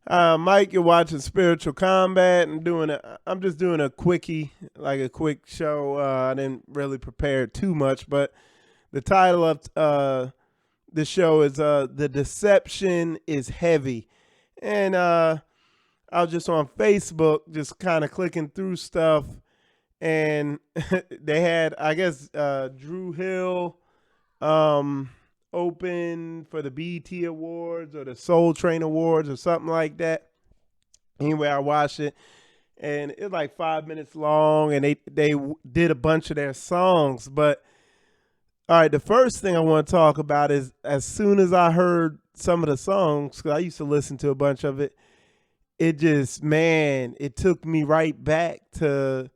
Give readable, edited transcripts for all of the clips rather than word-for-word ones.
Mike, you're watching Spiritual Combat and I'm just doing a quickie, like a quick show. I didn't really prepare too much, but the title of the show is "The Deception is Heavy," and I was just on Facebook, just kind of clicking through stuff, and they had, I guess, Drew Hill um, open for the BET Awards or the Soul Train Awards or something like that. Anyway, I watched it, and it's like 5 minutes long, and they did a bunch of their songs. But all right, the first thing I want to talk about is as soon as I heard some of the songs, because I used to listen to a bunch of it, it just, man, it took me right back to,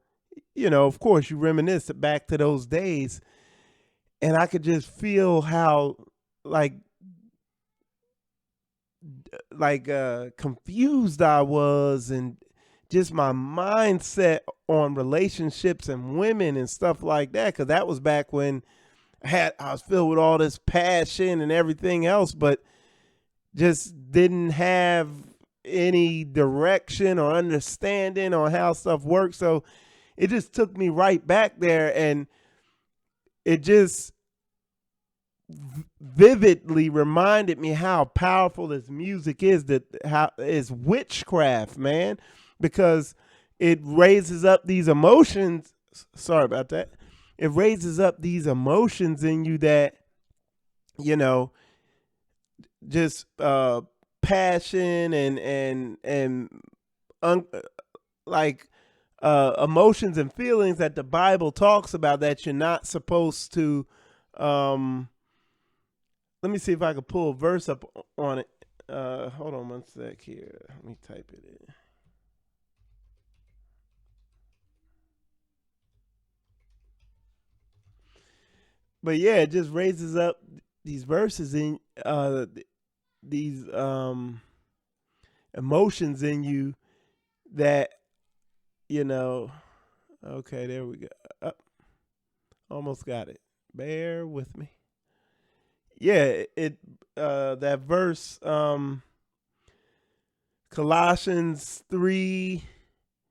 of course, you reminisce back to those days, and I could just feel how like confused I was, and just my mindset on relationships and women and stuff like that, because that was back when I was filled with all this passion and everything else, but just didn't have any direction or understanding on how stuff works. So it just took me right back there, and it just vividly reminded me how powerful this music is, that how is witchcraft, man, because it raises up these emotions. Sorry about that. It raises up these emotions in you that, you know, just passion and un, like emotions and feelings that the Bible talks about that you're not supposed to. Let me see if I can pull a verse up on it. Hold on one sec here. Let me type it in. But yeah, it just raises up these verses in these emotions in you that, you know. Okay, there we go. Almost got it. Bear with me. Yeah, it that verse, Colossians 3,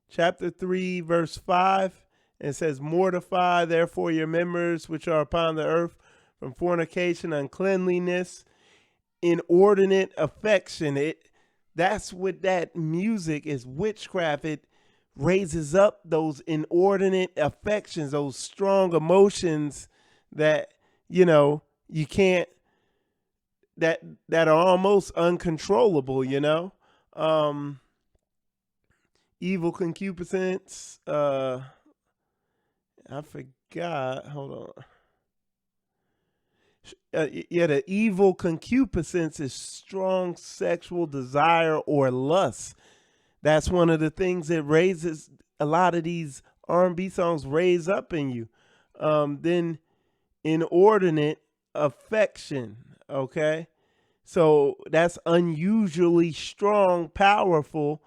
chapter 3, verse 5, and it says, "Mortify therefore your members which are upon the earth from fornication, uncleanliness, inordinate affection." That's what that music is, witchcraft. It raises up those inordinate affections, those strong emotions that, you can't, that are almost uncontrollable, um evil concupiscence, I forgot, hold on. Yeah, the evil concupiscence is strong sexual desire or lust. That's one of the things that raises a lot of these R&B songs raise up in you. Then inordinate affection, okay? So that's unusually strong, powerful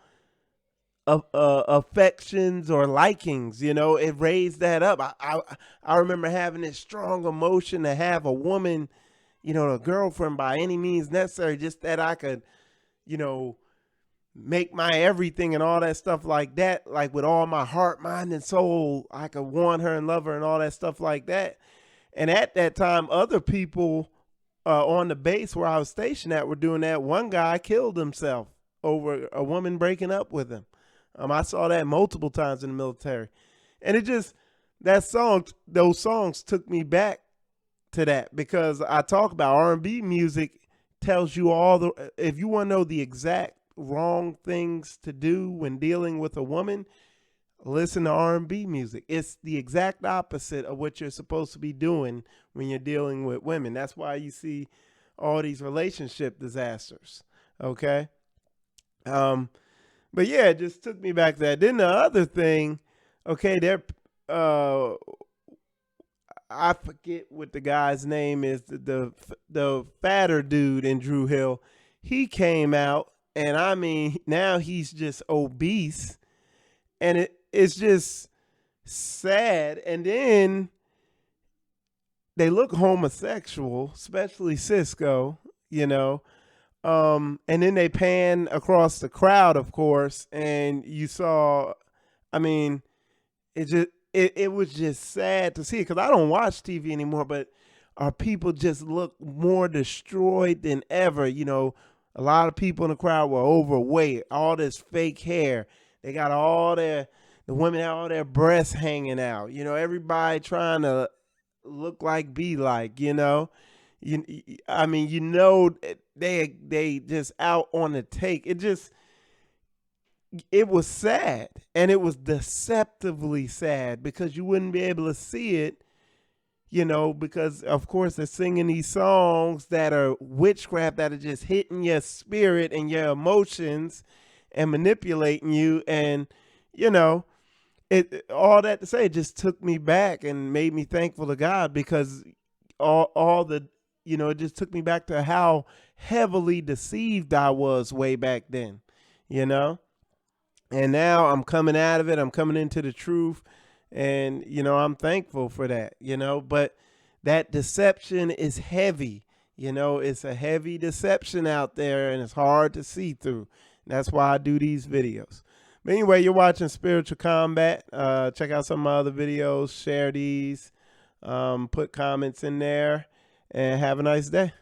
affections or likings. It raised that up. I remember having this strong emotion to have a woman, a girlfriend by any means necessary, just that I could, you know, make my everything and all that stuff like that, like with all my heart, mind, and soul. I could want her and love her and all that stuff like that. And at that time, other people on the base where I was stationed at were doing that. One guy killed himself over a woman breaking up with him. I saw that multiple times in the military, and those songs took me back to that, because I talk about R&B music tells you if you want to know the exact wrong things to do when dealing with a woman, listen to R&B music. It's the exact opposite of what you're supposed to be doing when you're dealing with women. That's why you see all these relationship disasters. Okay. But yeah, it just took me back to that. Then the other thing, okay, I forget what the guy's name is. The fatter dude in Drew Hill, he came out, and I mean, now he's just obese, and it's just sad. And then they look homosexual, especially Cisco. And then they pan across the crowd, of course, and you saw, I mean, it was just sad to see it because I don't watch TV anymore, but our people just look more destroyed than ever. You know, a lot of people in the crowd were overweight, all this fake hair. They got the women had all their breasts hanging out. You know, everybody trying to look like, be like, you know. I mean, you know, they just out on the take. It was sad, and it was deceptively sad because you wouldn't be able to see it, you know, because of course they're singing these songs that are witchcraft, that are just hitting your spirit and your emotions and manipulating you. And you know, all that to say, it just took me back and made me thankful to God, because all the, you know, it just took me back to how heavily deceived I was way back then, you know. And now I'm coming out of it. I'm coming into the truth. And, you know, I'm thankful for that, you know. But that deception is heavy. You know, it's a heavy deception out there, and it's hard to see through. That's why I do these videos. But anyway, you're watching Spiritual Combat. Check out some of my other videos. Share these. Put comments in there. And have a nice day.